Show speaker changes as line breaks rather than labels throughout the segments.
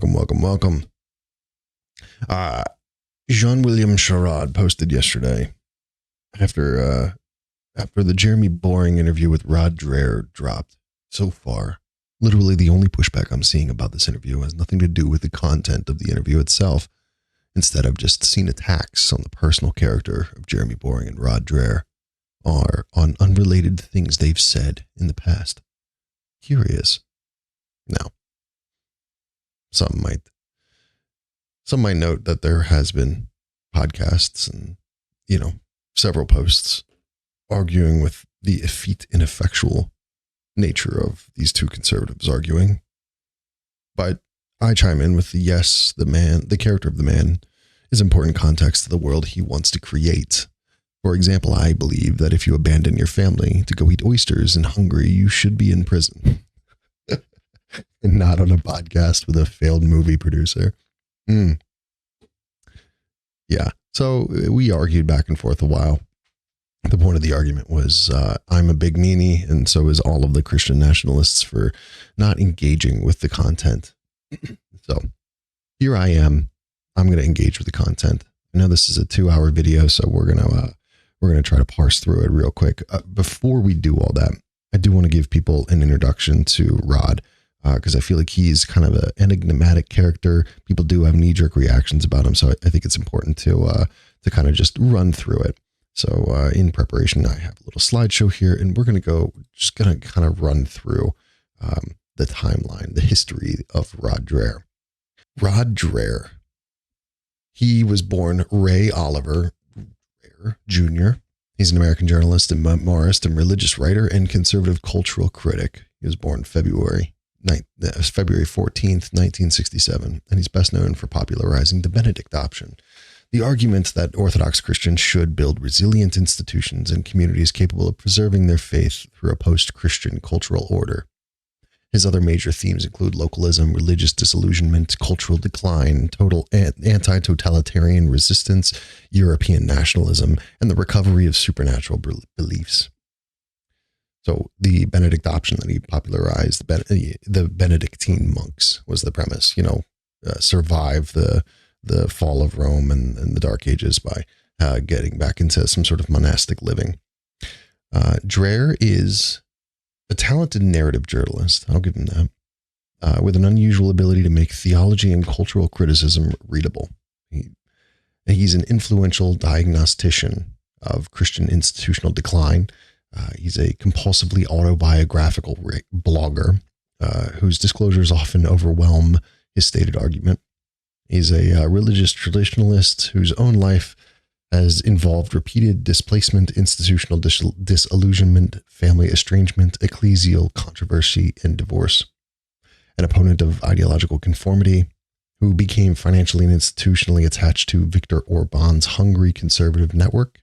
Welcome. Jean-William Sherrod posted yesterday after the Jeremy Boring interview with Rod Dreher dropped. So far, literally the only pushback I'm seeing about this interview has nothing to do with the content of the interview itself. Instead, I've just seen attacks on the personal character of Jeremy Boring and Rod Dreher are on unrelated things they've said in the past. Curious. Now, some might note that there has been podcasts and, several posts arguing with the effete, ineffectual nature of these two conservatives arguing. But I chime in with the character of the man is important context to the world he wants to create. For example, I believe that if you abandon your family to go eat oysters in Hungary, you should be in prison. And not on a podcast with a failed movie producer. Yeah. So we argued back and forth a while. The point of the argument was I'm a big meanie, and so is all of the Christian nationalists for not engaging with the content. So here I am. I'm going to engage with the content. I know this is a 2-hour video, so we're going to try to parse through it real quick. Before we do all that, I do want to give people an introduction to Rod, because I feel like he's kind of an enigmatic character. People do have knee-jerk reactions about him, so I think it's important to kind of just run through it. So in preparation, I have a little slideshow here, and we're going to kind of run through the timeline, the history of Rod Dreher. Rod Dreher. He was born Ray Oliver Dreher Jr. He's an American journalist and memoirist and religious writer and conservative cultural critic. He was born February 14th, 1967, and he's best known for popularizing the Benedict option, the argument that Orthodox Christians should build resilient institutions and communities capable of preserving their faith through a post-Christian cultural order. His other major themes include localism, religious disillusionment, cultural decline, total anti-totalitarian resistance, European nationalism, and the recovery of supernatural beliefs. So the Benedict option that he popularized, the Benedictine monks, was the premise. Survive the fall of Rome and the Dark Ages by getting back into some sort of monastic living. Dreher is a talented narrative journalist, I'll give him that, with an unusual ability to make theology and cultural criticism readable. He's an influential diagnostician of Christian institutional decline. He's a compulsively autobiographical blogger whose disclosures often overwhelm his stated argument. He's a religious traditionalist whose own life has involved repeated displacement, institutional disillusionment, family estrangement, ecclesial controversy, and divorce. An opponent of ideological conformity who became financially and institutionally attached to Viktor Orban's Hungarian conservative network.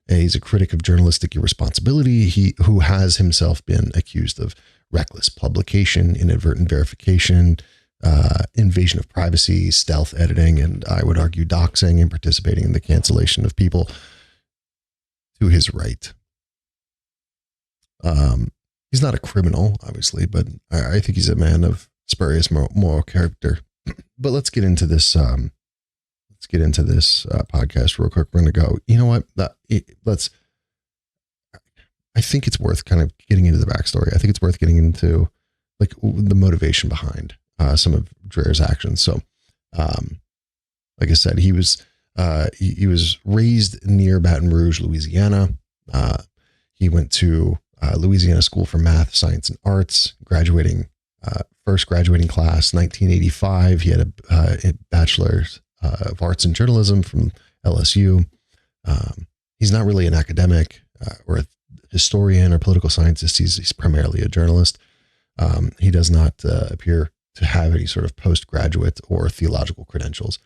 He's a critic of journalistic irresponsibility, who has himself been accused of reckless publication, inadvertent verification, invasion of privacy, stealth editing, and I would argue doxing, and participating in the cancellation of people to his right. He's not a criminal, obviously, but I think he's a man of spurious moral character. But let's get into this. Podcast real quick. We're going to go. You know what? I think it's worth kind of getting into the backstory. I think it's worth getting into like the motivation behind some of Dreher's actions. So, like I said, he was raised near Baton Rouge, Louisiana. He went to Louisiana School for Math, Science, and Arts, first graduating class, 1985. He had a bachelor's of Arts in Journalism from LSU. He's not really an academic or a historian or political scientist. He's primarily a journalist. He does not appear to have any sort of postgraduate or theological credentials.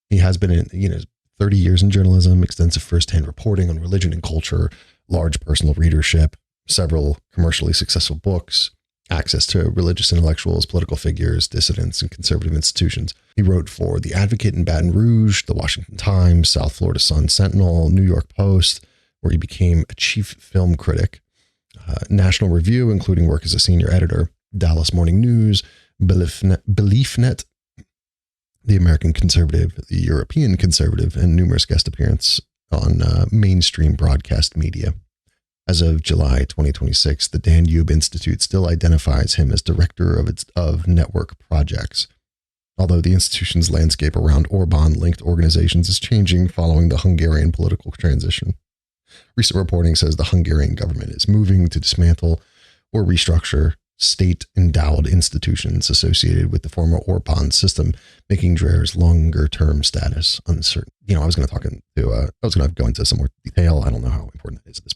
He has been in 30 years in journalism, extensive firsthand reporting on religion and culture, large personal readership, several commercially successful books, access to religious intellectuals, political figures, dissidents, and conservative institutions. He wrote for The Advocate in Baton Rouge, The Washington Times, South Florida Sun Sentinel, New York Post, where he became a chief film critic, National Review, including work as a senior editor, Dallas Morning News, BeliefNet, the American Conservative, the European Conservative, and numerous guest appearances on mainstream broadcast media. As of July 2026, the Danube Institute still identifies him as director of network projects, although the institution's landscape around Orban-linked organizations is changing following the Hungarian political transition. Recent reporting says the Hungarian government is moving to dismantle or restructure state-endowed institutions associated with the former Orban system, making Dreher's longer-term status uncertain. I was going to go into some more detail. I don't know how important that is at this.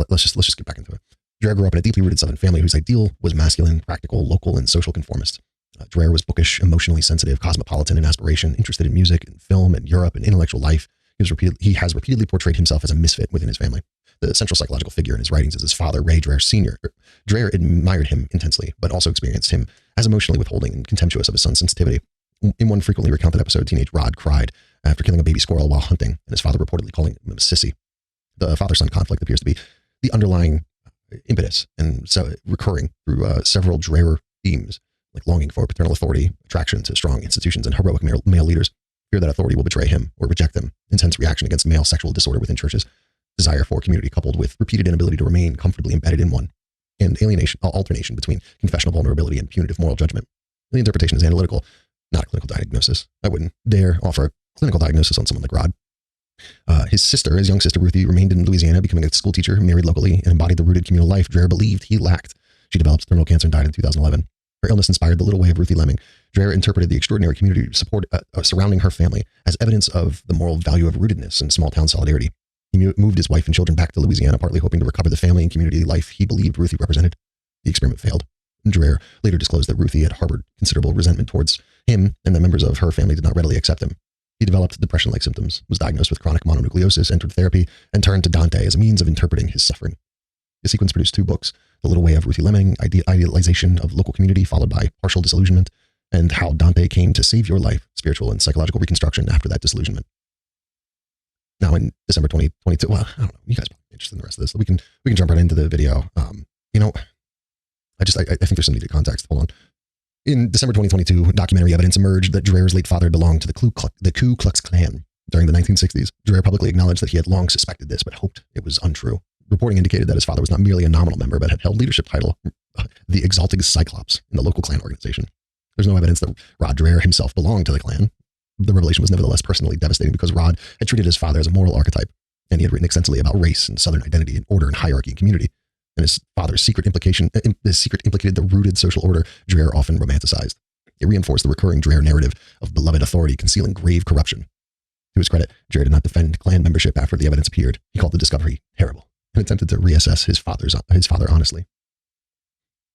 Let's just get back into it. Dreher grew up in a deeply rooted Southern family whose ideal was masculine, practical, local, and social conformist. Dreher was bookish, emotionally sensitive, cosmopolitan in aspiration, interested in music and film and Europe and intellectual life. He has repeatedly portrayed himself as a misfit within his family. The central psychological figure in his writings is his father, Ray Dreher Sr. Dreher admired him intensely, but also experienced him as emotionally withholding and contemptuous of his son's sensitivity. In one frequently recounted episode, teenage Rod cried after killing a baby squirrel while hunting, and his father reportedly calling him a sissy. The father-son conflict appears to be the underlying impetus, and so recurring through several Dreher themes, like longing for paternal authority, attraction to strong institutions and heroic male leaders, fear that authority will betray him or reject him, intense reaction against male sexual disorder within churches, desire for community coupled with repeated inability to remain comfortably embedded in one, and alternation between confessional vulnerability and punitive moral judgment. The interpretation is analytical, not a clinical diagnosis. I wouldn't dare offer a clinical diagnosis on someone like Rod. His young sister Ruthie, remained in Louisiana, becoming a school teacher, married locally, and embodied the rooted communal life Dreher believed he lacked. She developed terminal cancer and died in 2011. Her illness inspired the little way of Ruthie Lemming. Dreher interpreted the extraordinary community support surrounding her family as evidence of the moral value of rootedness and small-town solidarity. He moved his wife and children back to Louisiana, partly hoping to recover the family and community life he believed Ruthie represented. The experiment failed. Dreher later disclosed that Ruthie had harbored considerable resentment towards him, and that members of her family did not readily accept him. He developed depression-like symptoms, was diagnosed with chronic mononucleosis, entered therapy, and turned to Dante as a means of interpreting his suffering. The sequence produced 2 books, The Little Way of Ruthie Lemming, Idealization of Local Community, followed by Partial Disillusionment, and How Dante Came to Save Your Life, Spiritual and Psychological Reconstruction After That Disillusionment. Now in December 2022, well, I don't know, you guys are interested in the rest of this. We can jump right into the video. I think there's some needed context. Hold on. In December 2022, documentary evidence emerged that Dreher's late father belonged to the Ku Klux Klan. During the 1960s, Dreher publicly acknowledged that he had long suspected this, but hoped it was untrue. Reporting indicated that his father was not merely a nominal member, but had held leadership title, the Exalted Cyclops, in the local Klan organization. There's no evidence that Rod Dreher himself belonged to the Klan. The revelation was nevertheless personally devastating because Rod had treated his father as a moral archetype, and he had written extensively about race and Southern identity and order and hierarchy and community. And his father's secret implicated the rooted social order Dreher often romanticized. It reinforced the recurring Dreher narrative of beloved authority concealing grave corruption. To his credit, Dreher did not defend Klan membership after the evidence appeared. He called the discovery terrible and attempted to reassess his father honestly.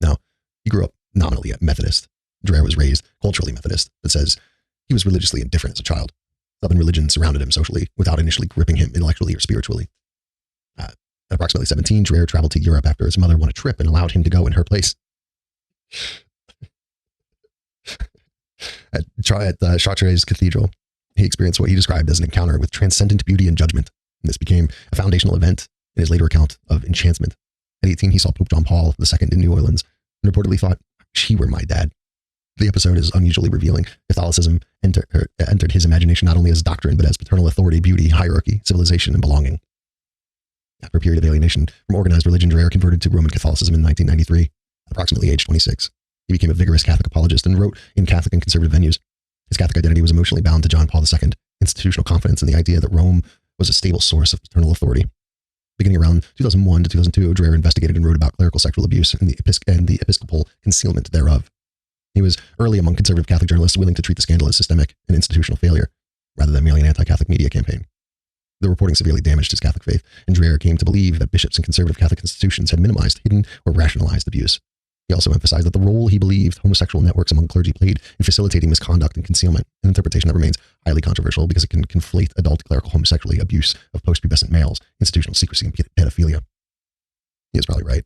Now, he grew up nominally a Methodist. Dreher was raised culturally Methodist. That says he was religiously indifferent as a child. Southern religion surrounded him socially without initially gripping him intellectually or spiritually. At approximately 17, Dreher traveled to Europe after his mother won a trip and allowed him to go in her place. At Chartres Cathedral, he experienced what he described as an encounter with transcendent beauty and judgment. And this became a foundational event in his later account of enchantment. At 18, he saw Pope John Paul II in New Orleans and reportedly thought, "She were my dad." The episode is unusually revealing. Catholicism entered his imagination not only as doctrine, but as paternal authority, beauty, hierarchy, civilization, and belonging. After a period of alienation from organized religion, Dreher converted to Roman Catholicism in 1993, at approximately age 26. He became a vigorous Catholic apologist and wrote in Catholic and conservative venues. His Catholic identity was emotionally bound to John Paul II, institutional confidence in the idea that Rome was a stable source of paternal authority. Beginning around 2001 to 2002, Dreher investigated and wrote about clerical sexual abuse and the episcopal concealment thereof. He was early among conservative Catholic journalists willing to treat the scandal as systemic and institutional failure, rather than merely an anti-Catholic media campaign. The reporting severely damaged his Catholic faith, and Dreher came to believe that bishops and conservative Catholic institutions had minimized, hidden, or rationalized abuse. He also emphasized that the role he believed homosexual networks among clergy played in facilitating misconduct and concealment, an interpretation that remains highly controversial because it can conflate adult clerical homosexuality, abuse of post-pubescent males, institutional secrecy, and pedophilia. He is probably right.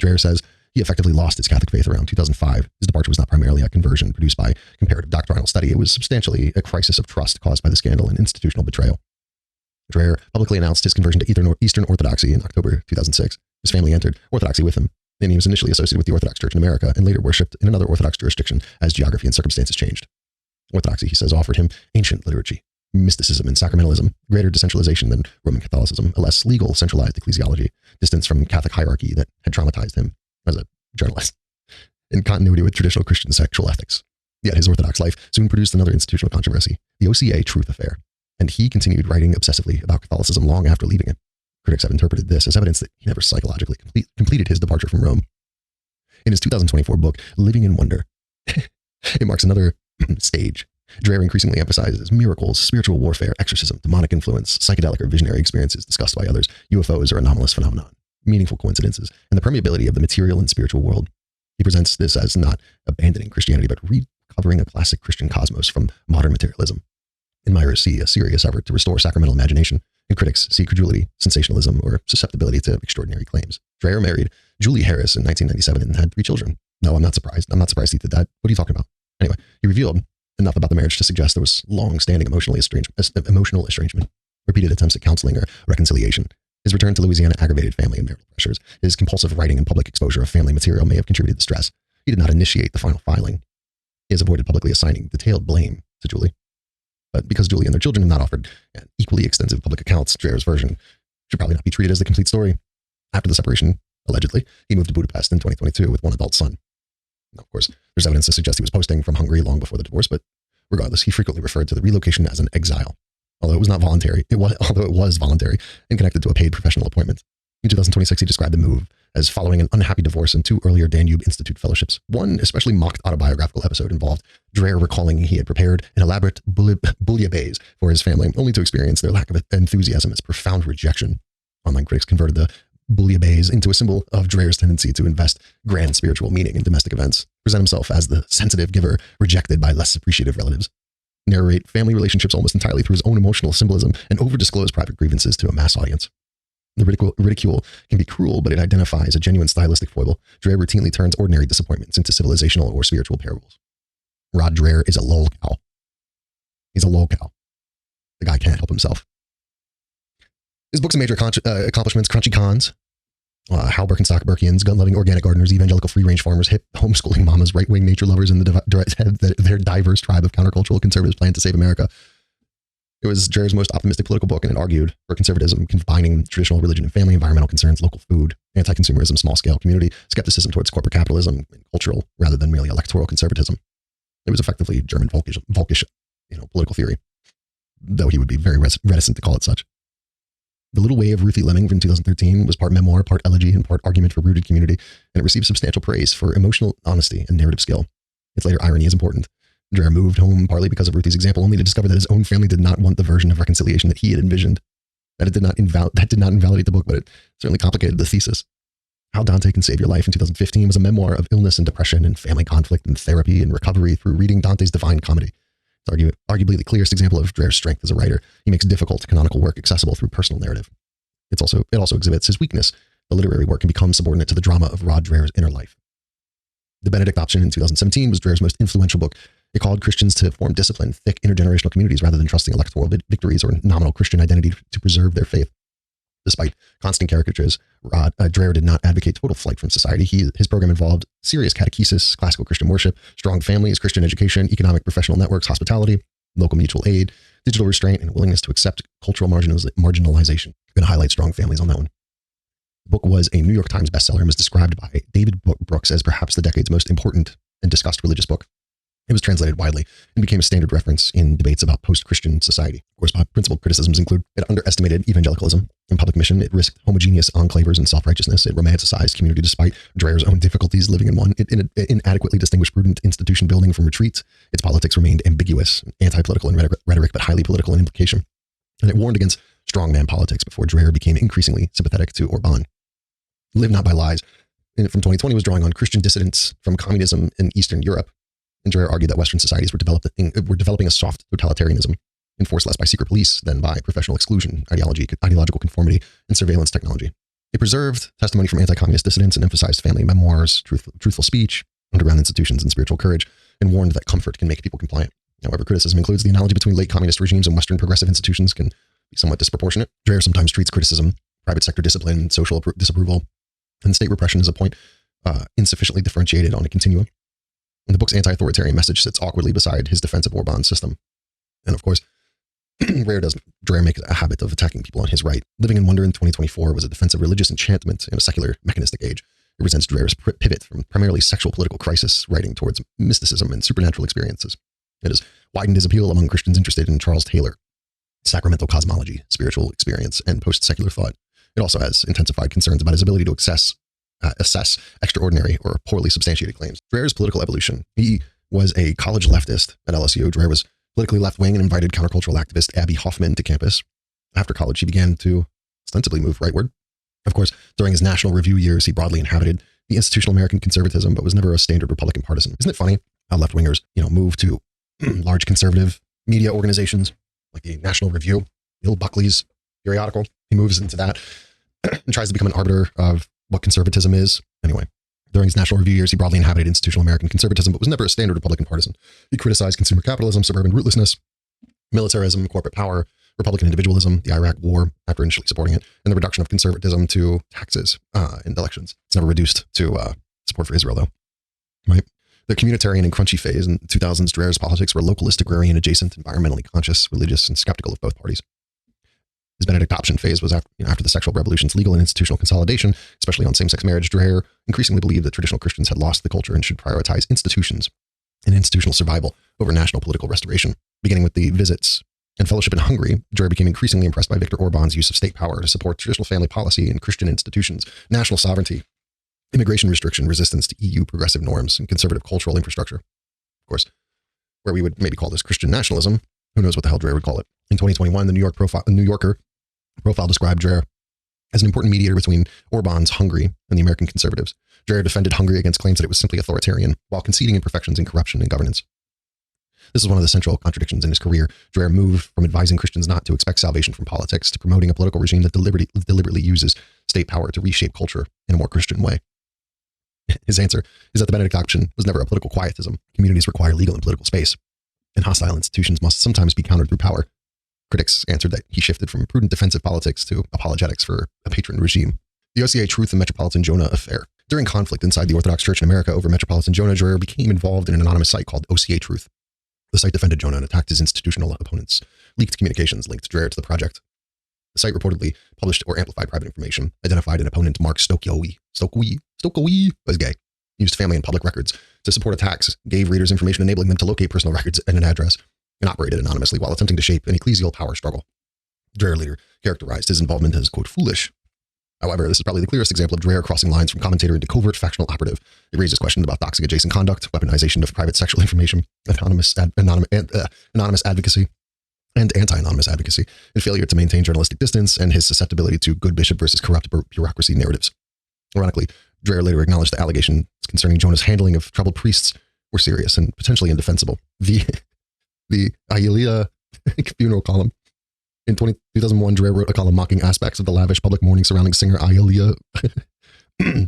Dreher says he effectively lost his Catholic faith around 2005. His departure was not primarily a conversion produced by comparative doctrinal study. It was substantially a crisis of trust caused by the scandal and institutional betrayal. Dreher publicly announced his conversion to Eastern Orthodoxy in October 2006. His family entered Orthodoxy with him. And he was initially associated with the Orthodox Church in America and later worshipped in another Orthodox jurisdiction as geography and circumstances changed. Orthodoxy, he says, offered him ancient liturgy, mysticism and sacramentalism, greater decentralization than Roman Catholicism, a less legal, centralized ecclesiology, distance from Catholic hierarchy that had traumatized him as a journalist, in continuity with traditional Christian sexual ethics. Yet his Orthodox life soon produced another institutional controversy, the OCA truth affair, and he continued writing obsessively about Catholicism long after leaving it. Critics have interpreted this as evidence that he never psychologically completed his departure from Rome. In his 2024 book, Living in Wonder, it marks another stage. Dreher increasingly emphasizes miracles, spiritual warfare, exorcism, demonic influence, psychedelic or visionary experiences discussed by others, UFOs or anomalous phenomenon, meaningful coincidences, and the permeability of the material and spiritual world. He presents this as not abandoning Christianity, but recovering a classic Christian cosmos from modern materialism. Admirers see a serious effort to restore sacramental imagination, and critics see credulity, sensationalism, or susceptibility to extraordinary claims. Dreher married Julie Harris in 1997 and had 3 children. No, I'm not surprised. I'm not surprised he did that. What are you talking about? Anyway, he revealed enough about the marriage to suggest there was long-standing emotional estrangement, repeated attempts at counseling or reconciliation. His return to Louisiana aggravated family and marital pressures. His compulsive writing and public exposure of family material may have contributed to stress. He did not initiate the final filing. He has avoided publicly assigning detailed blame to Julie. But because Julie and their children have not offered equally extensive public accounts, Dreher's version should probably not be treated as the complete story. After the separation, allegedly, he moved to Budapest in 2022 with one adult son. Now, of course, there's evidence to suggest he was posting from Hungary long before the divorce, but regardless, he frequently referred to the relocation as an exile. Although it was voluntary and connected to a paid professional appointment. In 2026, he described the move as following an unhappy divorce and 2 earlier Danube Institute fellowships. One especially mocked autobiographical episode involved Dreher recalling he had prepared an elaborate bouillabaisse for his family, only to experience their lack of enthusiasm as profound rejection. Online critics converted the bouillabaisse into a symbol of Dreher's tendency to invest grand spiritual meaning in domestic events, present himself as the sensitive giver rejected by less appreciative relatives, narrate family relationships almost entirely through his own emotional symbolism, and over-disclose private grievances to a mass audience. The ridicule can be cruel, but it identifies a genuine stylistic foible. Dreher routinely turns ordinary disappointments into civilizational or spiritual parables. Rod Dreher is a lolcow. He's a lolcow. The guy can't help himself. His books and major accomplishments: Crunchy Cons, How Birkenstock Burkians, Gun-Loving Organic Gardeners, Evangelical Free-Range Farmers, Hip Homeschooling Mamas, Right-Wing Nature Lovers, and their diverse tribe of countercultural conservatives plan to save America. It was Dreher's most optimistic political book, and it argued for conservatism, combining traditional religion and family, environmental concerns, local food, anti-consumerism, small-scale community, skepticism towards corporate capitalism, and cultural rather than merely electoral conservatism. It was effectively German Volkish political theory, though he would be very reticent to call it such. The Little Way of Ruthie Lemming from 2013 was part memoir, part elegy, and part argument for rooted community, and it received substantial praise for emotional honesty and narrative skill. Its later irony is important. Dreher moved home partly because of Ruthie's example, only to discover that his own family did not want the version of reconciliation that he had envisioned. That did not invalidate the book, but it certainly complicated the thesis. How Dante Can Save Your Life in 2015 was a memoir of illness and depression and family conflict and therapy and recovery through reading Dante's Divine Comedy. It's arguably the clearest example of Dreher's strength as a writer. He makes difficult canonical work accessible through personal narrative. It also exhibits his weakness. The literary work can become subordinate to the drama of Rod Dreher's inner life. The Benedict Option in 2017 was Dreher's most influential book. It called Christians to form disciplined, thick intergenerational communities rather than trusting electoral victories or nominal Christian identity to preserve their faith. Despite constant caricatures, Dreher did not advocate total flight from society. His program involved serious catechesis, classical Christian worship, strong families, Christian education, economic professional networks, hospitality, local mutual aid, digital restraint, and willingness to accept cultural marginalization. I'm going to highlight strong families on that one. The book was a New York Times bestseller and was described by David Brooks as perhaps the decade's most important and discussed religious book. It was translated widely and became a standard reference in debates about post-Christian society. Of course, principal criticisms include it underestimated evangelicalism and public mission. It risked homogeneous enclavers and self-righteousness. It romanticized community despite Dreher's own difficulties living in one. It inadequately distinguished prudent institution building from retreats. Its politics remained ambiguous, anti-political in rhetoric, but highly political in implication. And it warned against strongman politics before Dreher became increasingly sympathetic to Orban. Live Not by Lies from 2020 was drawing on Christian dissidents from communism in Eastern Europe. And Dreher argued that Western societies were developing a soft totalitarianism, enforced less by secret police than by professional exclusion, ideological conformity, and surveillance technology. It preserved testimony from anti-communist dissidents and emphasized family memoirs, truthful speech, underground institutions, and spiritual courage, and warned that comfort can make people compliant. However, criticism includes the analogy between late communist regimes and Western progressive institutions can be somewhat disproportionate. Dreher sometimes treats criticism, private sector discipline, social disapproval, and state repression as a point insufficiently differentiated on a continuum. And the book's anti-authoritarian message sits awkwardly beside his defense of Orban's system. And of course, Dreher make a habit of attacking people on his right. Living in Wonder in 2024 was a defense of religious enchantment in a secular, mechanistic age. It resents Dreher's pivot from primarily sexual political crisis writing towards mysticism and supernatural experiences. It has widened his appeal among Christians interested in Charles Taylor, sacramental cosmology, spiritual experience, and post-secular thought. It also has intensified concerns about his ability to assess extraordinary or poorly substantiated claims. Dreher's political evolution. He was a college leftist at LSU. Dreher was politically left-wing and invited countercultural activist Abby Hoffman to campus. After college, he began to ostensibly move rightward. Of course, during his National Review years, he broadly inhabited the institutional American conservatism, but was never a standard Republican partisan. Isn't it funny how left-wingers, move to large conservative media organizations like the National Review, Bill Buckley's periodical? He moves into that and tries to become an arbiter of what conservatism is. Anyway, during his National Review years, he broadly inhabited institutional American conservatism, but was never a standard Republican partisan. He criticized consumer capitalism, suburban rootlessness, militarism, corporate power, Republican individualism, the Iraq War, after initially supporting it, and the reduction of conservatism to taxes in elections. It's never reduced to support for Israel, though. Right? The communitarian and crunchy phase in the 2000s, Dreher's politics were localist, agrarian, adjacent, environmentally conscious, religious, and skeptical of both parties. His Benedict option phase was after the sexual revolution's legal and institutional consolidation, especially on same-sex marriage. Dreher increasingly believed that traditional Christians had lost the culture and should prioritize institutions and institutional survival over national political restoration. Beginning with the visits and fellowship in Hungary, Dreher became increasingly impressed by Viktor Orban's use of state power to support traditional family policy and Christian institutions, national sovereignty, immigration restriction, resistance to EU progressive norms, and conservative cultural infrastructure. Of course, where we would maybe call this Christian nationalism, who knows what the hell Dreher would call it. In 2021, the New Yorker profile described Dreher as an important mediator between Orban's Hungary and the American conservatives. Dreher defended Hungary against claims that it was simply authoritarian, while conceding imperfections in corruption and governance. This is one of the central contradictions in his career. Dreher moved from advising Christians not to expect salvation from politics to promoting a political regime that deliberately uses state power to reshape culture in a more Christian way. His answer is that the Benedict option was never a political quietism. Communities require legal and political space, and hostile institutions must sometimes be countered through power. Critics answered that he shifted from prudent defensive politics to apologetics for a patron regime. The OCA Truth and Metropolitan Jonah affair. During conflict inside the Orthodox Church in America over Metropolitan Jonah, Dreher became involved in an anonymous site called OCA Truth. The site defended Jonah and attacked his institutional opponents. Leaked communications linked Dreher to the project. The site reportedly published or amplified private information, identified an opponent, Mark Stokowski as gay, used family and public records to support attacks, gave readers information enabling them to locate personal records and an address, and operated anonymously while attempting to shape an ecclesial power struggle. Dreher later characterized his involvement as, quote, foolish. However, this is probably the clearest example of Dreher crossing lines from commentator into covert factional operative. It raises questions about doxing adjacent conduct, weaponization of private sexual information, anonymous advocacy, and anti-anonymous advocacy, and failure to maintain journalistic distance, and his susceptibility to good bishop versus corrupt bureaucracy narratives. Ironically, Dreher later acknowledged the allegations concerning Jonah's handling of troubled priests were serious and potentially indefensible. The Ailia funeral column. In 2001, Dreher wrote a column mocking aspects of the lavish public mourning surrounding singer Ailia.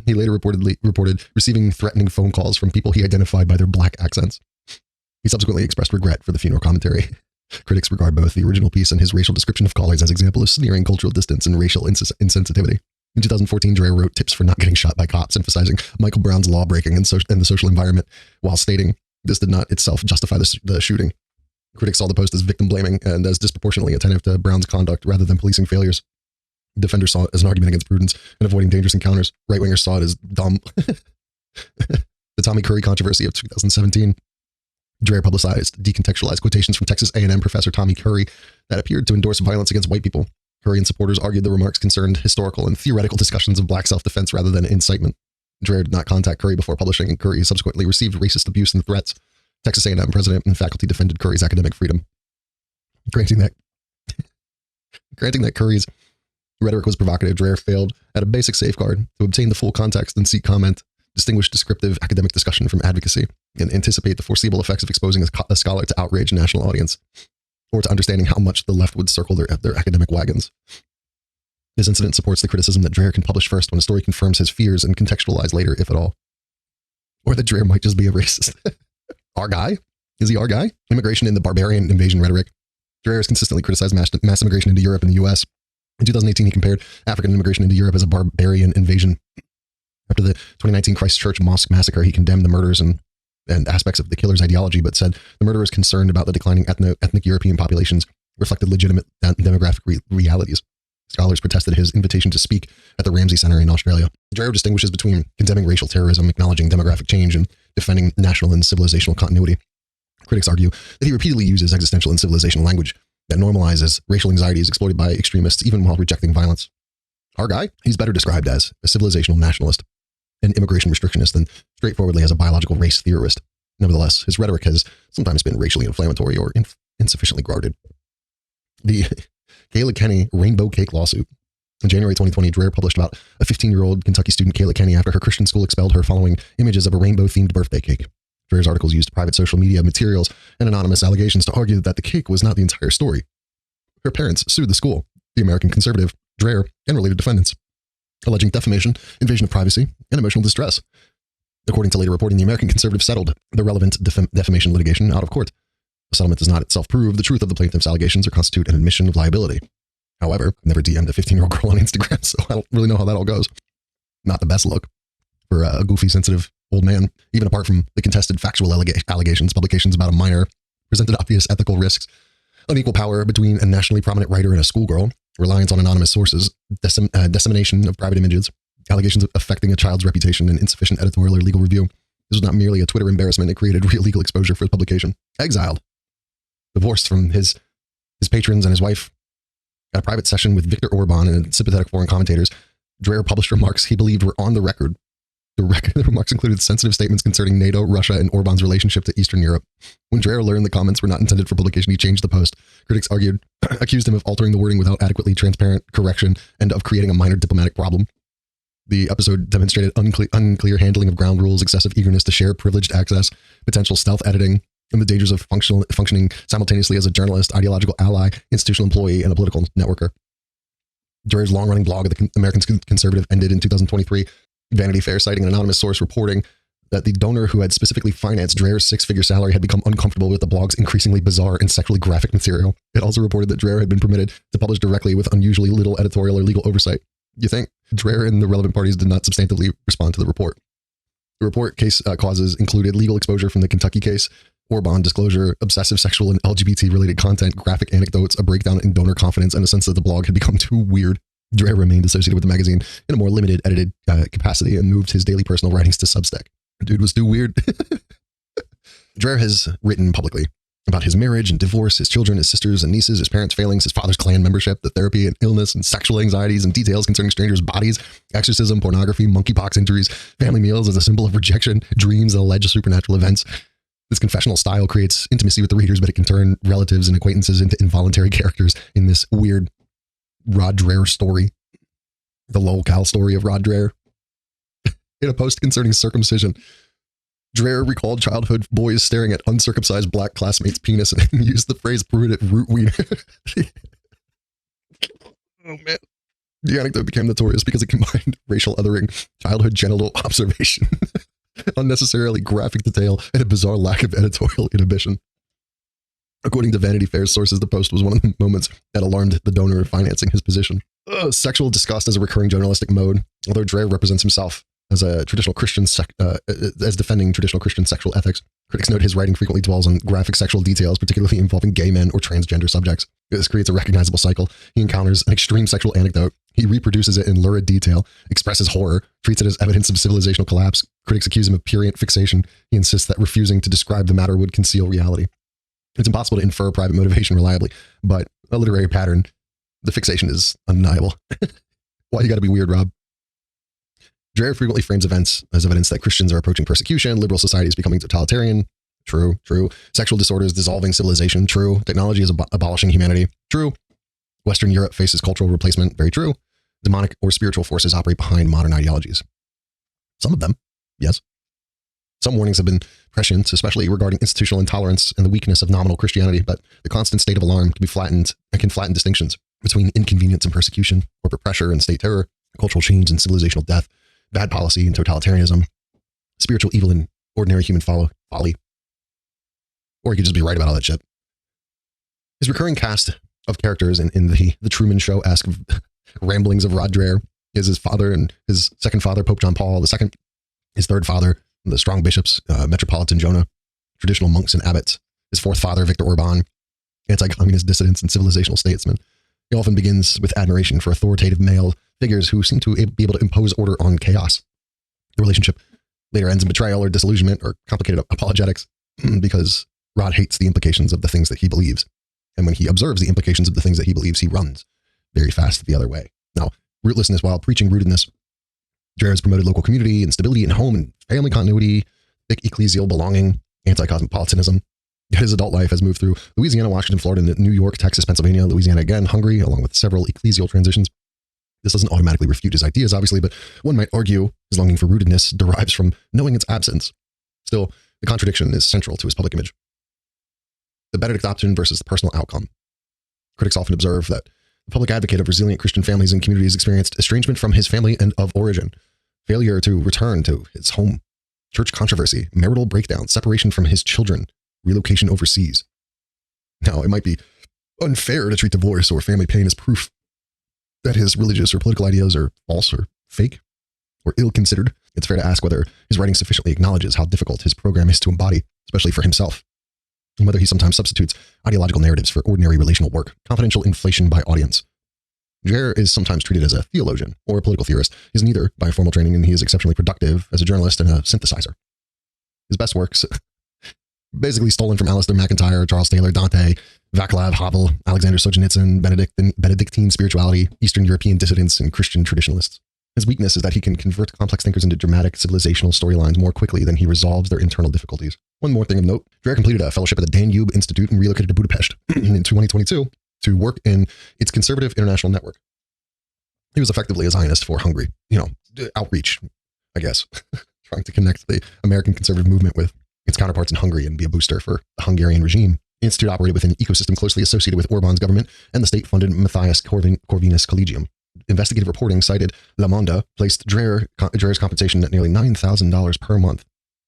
He later reported receiving threatening phone calls from people he identified by their black accents. He subsequently expressed regret for the funeral commentary. Critics regard both the original piece and his racial description of callers as example of sneering cultural distance and racial insensitivity. In 2014, Dreher wrote tips for not getting shot by cops, emphasizing Michael Brown's law breaking and the social environment, while stating this did not itself justify the shooting. Critics saw the post as victim blaming and as disproportionately attentive to Brown's conduct rather than policing failures. Defenders saw it as an argument against prudence and avoiding dangerous encounters. Right-wingers saw it as dumb. The Tommy Curry controversy of 2017. Dreher publicized decontextualized quotations from Texas A&M professor Tommy Curry that appeared to endorse violence against white people. Curry and supporters argued the remarks concerned historical and theoretical discussions of black self-defense rather than incitement. Dreher did not contact Curry before publishing, and Curry subsequently received racist abuse and threats. Texas A&M president and faculty defended Curry's academic freedom, granting that Curry's rhetoric was provocative. Dreher failed at a basic safeguard to obtain the full context and seek comment, distinguish descriptive academic discussion from advocacy, and anticipate the foreseeable effects of exposing a scholar to outrage a national audience, or to understanding how much the left would circle their academic wagons. This incident supports the criticism that Dreher can publish first when a story confirms his fears and contextualize later, if at all. Or that Dreher might just be a racist. Our guy? Is he our guy? Immigration in the barbarian invasion rhetoric. Dreher has consistently criticized mass immigration into Europe and the US. In 2018, he compared African immigration into Europe as a barbarian invasion. After the 2019 Christchurch Mosque massacre, he condemned the murders and aspects of the killer's ideology, but said the murderers concerned about the declining ethnic European populations reflected legitimate demographic realities. Scholars protested his invitation to speak at the Ramsay Center in Australia. Dreher distinguishes between condemning racial terrorism, acknowledging demographic change, and defending national and civilizational continuity. Critics argue that he repeatedly uses existential and civilizational language that normalizes racial anxieties exploited by extremists, even while rejecting violence. Our guy, he's better described as a civilizational nationalist, an immigration restrictionist, than straightforwardly as a biological race theorist. Nevertheless, his rhetoric has sometimes been racially inflammatory or insufficiently guarded. The Kayla Kenny rainbow cake lawsuit. In January 2020, Dreher published about a 15-year-old Kentucky student, Kayla Kenny, after her Christian school expelled her following images of a rainbow-themed birthday cake. Dreher's articles used private social media materials and anonymous allegations to argue that the cake was not the entire story. Her parents sued the school, the American conservative, Dreher, and related defendants, alleging defamation, invasion of privacy, and emotional distress. According to later reporting, the American conservative settled the relevant defamation litigation out of court. The settlement does not itself prove the truth of the plaintiff's allegations or constitute an admission of liability. However, I've never DM'd a 15-year-old girl on Instagram, so I don't really know how that all goes. Not the best look for a goofy, sensitive old man. Even apart from the contested factual allegations, publications about a minor presented obvious ethical risks, unequal power between a nationally prominent writer and a schoolgirl, reliance on anonymous sources, dissemination of private images, allegations affecting a child's reputation, and insufficient editorial or legal review. This was not merely a Twitter embarrassment, it created real legal exposure for his publication. Exiled. Divorced from his patrons and his wife. At a private session with Viktor Orban and sympathetic foreign commentators, Dreher published remarks he believed were on the record. The remarks included sensitive statements concerning NATO, Russia, and Orban's relationship to Eastern Europe. When Dreher learned the comments were not intended for publication, he changed the post. Critics accused him of altering the wording without adequately transparent correction and of creating a minor diplomatic problem. The episode demonstrated unclear handling of ground rules, excessive eagerness to share privileged access, potential stealth editing, and the dangers of functioning simultaneously as a journalist, ideological ally, institutional employee, and a political networker. Dreher's long-running blog of the American Conservative ended in 2023. Vanity Fair, citing an anonymous source, reporting that the donor who had specifically financed Dreher's six-figure salary had become uncomfortable with the blog's increasingly bizarre and sexually graphic material. It also reported that Dreher had been permitted to publish directly with unusually little editorial or legal oversight. You think? Dreher and the relevant parties did not substantively respond to the report. The report case causes included legal exposure from the Kentucky case, Orban disclosure, obsessive sexual and LGBT-related content, graphic anecdotes, a breakdown in donor confidence, and a sense that the blog had become too weird. Dreher remained associated with the magazine in a more limited edited capacity and moved his daily personal writings to Substack. Dude was too weird. Dreher has written publicly about his marriage and divorce, his children, his sisters and nieces, his parents' failings, his father's Klan membership, the therapy and illness and sexual anxieties and details concerning strangers' bodies, exorcism, pornography, monkeypox injuries, family meals as a symbol of rejection, dreams and alleged supernatural events. This confessional style creates intimacy with the readers, but it can turn relatives and acquaintances into involuntary characters in this weird Rod Dreher story. The lolcow story of Rod Dreher. In a post concerning circumcision, Dreher recalled childhood boys staring at uncircumcised black classmates' penis and used the phrase primitive root wiener. Oh man. The anecdote became notorious because it combined racial othering, childhood genital observation, unnecessarily graphic detail, and a bizarre lack of editorial inhibition. According to Vanity Fair's sources, the post was one of the moments that alarmed the donor financing his position. Sexual disgust as a recurring journalistic mode. Although Dreher represents himself as a traditional Christian, as defending traditional Christian sexual ethics, critics note his writing frequently dwells on graphic sexual details, particularly involving gay men or transgender subjects. This creates a recognizable cycle. He encounters an extreme sexual anecdote. He reproduces it in lurid detail, expresses horror, treats it as evidence of civilizational collapse. Critics accuse him of prurient fixation. He insists that refusing to describe the matter would conceal reality. It's impossible to infer private motivation reliably, but a literary pattern, the fixation is undeniable. Why you gotta be weird, Rob? Dreher frequently frames events as evidence that Christians are approaching persecution, liberal society is becoming totalitarian. True. Sexual disorders dissolving civilization. True. Technology is abolishing humanity. True. Western Europe faces cultural replacement. Very true. Demonic or spiritual forces operate behind modern ideologies. Some of them, yes. Some warnings have been prescient, especially regarding institutional intolerance and the weakness of nominal Christianity, but the constant state of alarm can be flattened and can flatten distinctions between inconvenience and persecution, corporate pressure and state terror, cultural change and civilizational death, bad policy and totalitarianism, spiritual evil and ordinary human folly. Or you could just be right about all that shit. His recurring cast of characters in the Truman Show-esque ramblings of Rod Dreher He has his father and his second father, Pope John Paul II, his third father, the strong bishops, Metropolitan Jonah, traditional monks and abbots, his fourth father, Viktor Orban, anti-communist dissidents and civilizational statesmen. He often begins with admiration for authoritative male figures who seem to be able to impose order on chaos. The relationship later ends in betrayal or disillusionment or complicated apologetics because Rod hates the implications of the things that he believes. And when he observes the implications of the things that he believes, he runs very fast the other way. Now, rootlessness while preaching rootedness. Dreher has promoted local community and stability in home and family continuity, thick ecclesial belonging, anti-cosmopolitanism. His adult life has moved through Louisiana, Washington, Florida, New York, Texas, Pennsylvania, Louisiana again, Hungary, along with several ecclesial transitions. This doesn't automatically refute his ideas, obviously, but one might argue his longing for rootedness derives from knowing its absence. Still, the contradiction is central to his public image. The Benedict option versus the personal outcome. Critics often observe that the public advocate of resilient Christian families and communities experienced estrangement from his family and of origin, failure to return to his home, church controversy, marital breakdown, separation from his children, relocation overseas. Now, it might be unfair to treat divorce or family pain as proof that his religious or political ideas are false or fake or ill-considered. It's fair to ask whether his writing sufficiently acknowledges how difficult his program is to embody, especially for himself, and whether he sometimes substitutes ideological narratives for ordinary relational work, confidential inflation by audience. Dreher is sometimes treated as a theologian or a political theorist. He is neither by formal training, and he is exceptionally productive as a journalist and a synthesizer. His best works, basically stolen from Alistair McIntyre, Charles Taylor, Dante, Vaclav Havel, Alexander Solzhenitsyn, Benedictine spirituality, Eastern European dissidents, and Christian traditionalists. His weakness is that he can convert complex thinkers into dramatic civilizational storylines more quickly than he resolves their internal difficulties. One more thing of note, Dreher completed a fellowship at the Danube Institute and relocated to Budapest in 2022 to work in its conservative international network. He was effectively a Zionist for Hungary, outreach, I guess, trying to connect the American conservative movement with its counterparts in Hungary and be a booster for the Hungarian regime. The institute operated within an ecosystem closely associated with Orban's government and the state-funded Matthias Corvinus Collegium. Investigative reporting cited Le Monde placed Dreher's compensation at nearly $9,000 per month,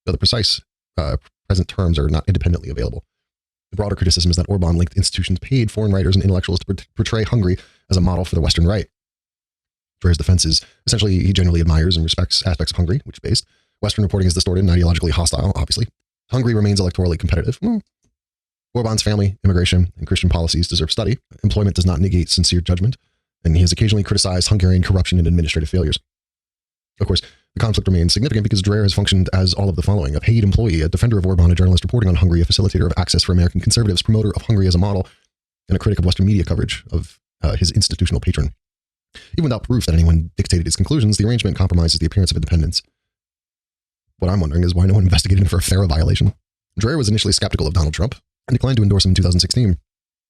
though the precise present terms are not independently available. The broader criticism is that Orban-linked institutions paid foreign writers and intellectuals to portray Hungary as a model for the Western right. Dreher's defense is essentially he genuinely admires and respects aspects of Hungary, which is based. Western reporting is distorted and ideologically hostile, obviously. Hungary remains electorally competitive. Orban's family, immigration, and Christian policies deserve study. Employment does not negate sincere judgment, and he has occasionally criticized Hungarian corruption and administrative failures. Of course, the conflict remains significant because Dreher has functioned as all of the following: a paid employee, a defender of Orban, a journalist reporting on Hungary, a facilitator of access for American conservatives, promoter of Hungary as a model, and a critic of Western media coverage of his institutional patron. Even without proof that anyone dictated his conclusions, the arrangement compromises the appearance of independence. What I'm wondering is why no one investigated him for a FARA violation. Dreher was initially skeptical of Donald Trump and declined to endorse him in 2016.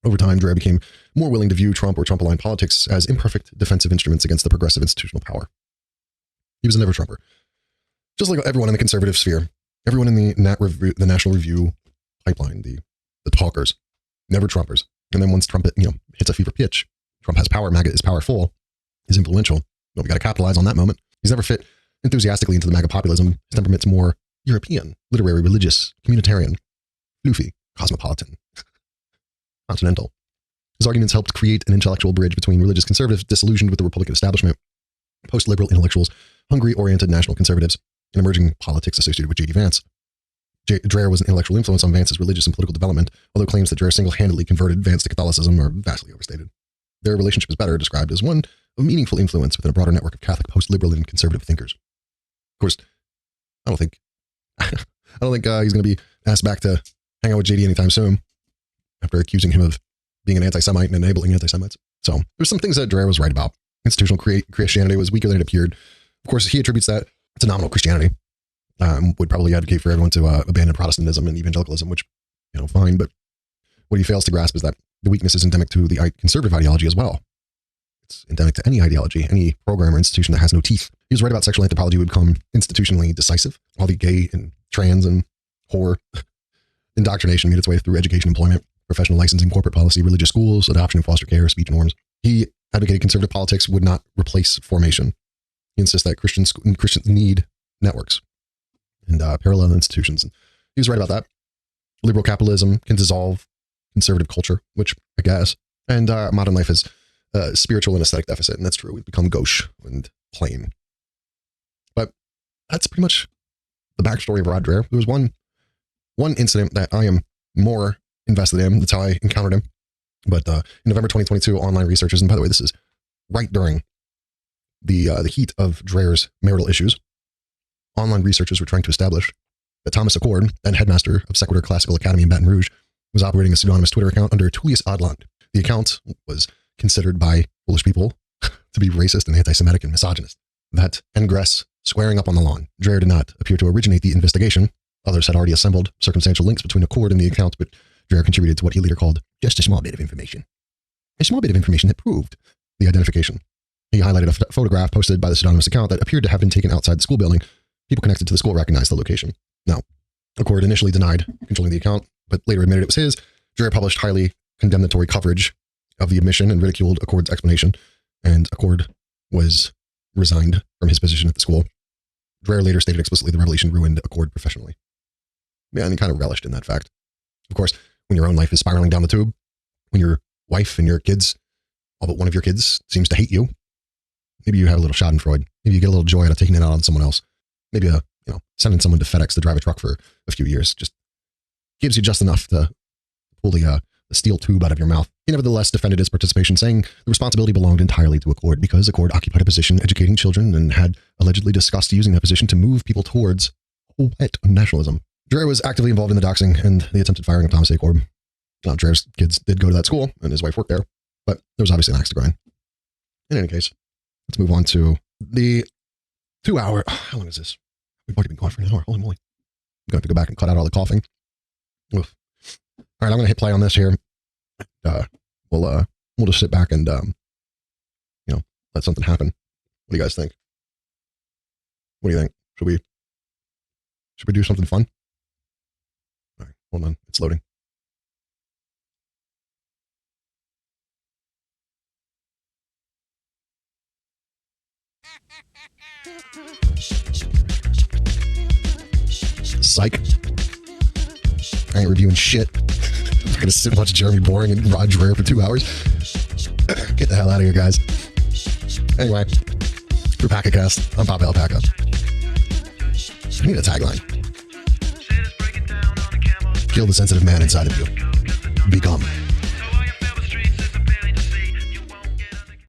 Over time, Dreher became more willing to view Trump or Trump-aligned politics as imperfect defensive instruments against the progressive institutional power. He was a never-Trumper. Just like everyone in the conservative sphere, everyone in the National Review pipeline, the talkers, never-Trumpers. And then once Trump hits a fever pitch, Trump has power, MAGA is powerful, is influential. Well, we got to capitalize on that moment. He's never fit enthusiastically into the MAGA populism. His temperament's more European, literary, religious, communitarian, floofy, cosmopolitan, continental. His arguments helped create an intellectual bridge between religious conservatives disillusioned with the Republican establishment, post-liberal intellectuals, Hungary-oriented national conservatives, and emerging politics associated with J.D. Vance. Dreher was an intellectual influence on Vance's religious and political development, although claims that Dreher single-handedly converted Vance to Catholicism are vastly overstated. Their relationship is better described as one of meaningful influence within a broader network of Catholic, post-liberal, and conservative thinkers. Of course, I don't think he's going to be asked back to hang out with JD anytime soon after accusing him of being an anti-Semite and enabling anti-Semites. So there's some things that Dreher was right about. Institutional Christianity was weaker than it appeared. Of course, he attributes that to nominal Christianity. Would probably advocate for everyone to abandon Protestantism and evangelicalism, which, fine. But what he fails to grasp is that the weakness is endemic to the conservative ideology as well. It's endemic to any ideology, any program or institution that has no teeth. He was right about sexual anthropology would become institutionally decisive. All the gay and trans and whore indoctrination made its way through education, employment, professional licensing, corporate policy, religious schools, adoption and foster care, speech norms. He advocated conservative politics would not replace formation. He insists that Christians need networks and parallel institutions. And he was right about that. Liberal capitalism can dissolve conservative culture, which I guess, and modern life has spiritual and aesthetic deficit, and that's true. We've become gauche and plain. But that's pretty much the backstory of Rod Dreher. There was one incident that I am more invested in. That's how I encountered him. But in November 2022, online researchers, and by the way, this is right during the heat of Dreher's marital issues, online researchers were trying to establish that Thomas Accord, then headmaster of Sequitur Classical Academy in Baton Rouge, was operating a pseudonymous Twitter account under Tullius Adland. The account was considered by foolish people to be racist and anti-Semitic and misogynist. That ingress squaring up on the lawn. Dreher did not appear to originate the investigation. Others had already assembled circumstantial links between Accord and the account, but Dreher contributed to what he later called just a small bit of information. A small bit of information that proved the identification. He highlighted a photograph posted by the pseudonymous account that appeared to have been taken outside the school building. People connected to the school recognized the location. Now, Accord initially denied controlling the account, but later admitted it was his. Dreher published highly condemnatory coverage of the admission and ridiculed Accord's explanation, and Accord was resigned from his position at the school. Dreher later stated explicitly the revelation ruined Accord professionally. Yeah, and he kind of relished in that fact. Of course, when your own life is spiraling down the tube, when your wife and your kids, all but one of your kids, seems to hate you, maybe you have a little schadenfreude. Maybe you get a little joy out of taking it out on someone else. Maybe sending someone to FedEx to drive a truck for a few years just gives you just enough to pull the steel tube out of your mouth. He nevertheless defended his participation, saying the responsibility belonged entirely to Accord because Accord occupied a position educating children and had allegedly discussed using that position to move people towards white nationalism. Dreher was actively involved in the doxing and the attempted firing of Thomas Accord. Now, Dreher's kids did go to that school and his wife worked there, but there was obviously an axe to grind. In any case, let's move on to the 2 hour. How long is this? We've already been going for an hour. Holy moly. I'm going to have to go back and cut out all the coughing. Oof. All right, I'm going to hit play on this here. We'll just sit back and, let something happen. What do you guys think? What do you think? Should we do something fun? All right, hold on. It's loading. Psych. I ain't reviewing shit. I'm going to sit and watch Jeremy Boring and Rod Dreher for 2 hours. Get the hell out of here, guys. Anyway, for PacaCast, I'm Papa Paca. I need a tagline. Kill the sensitive man inside of you. Become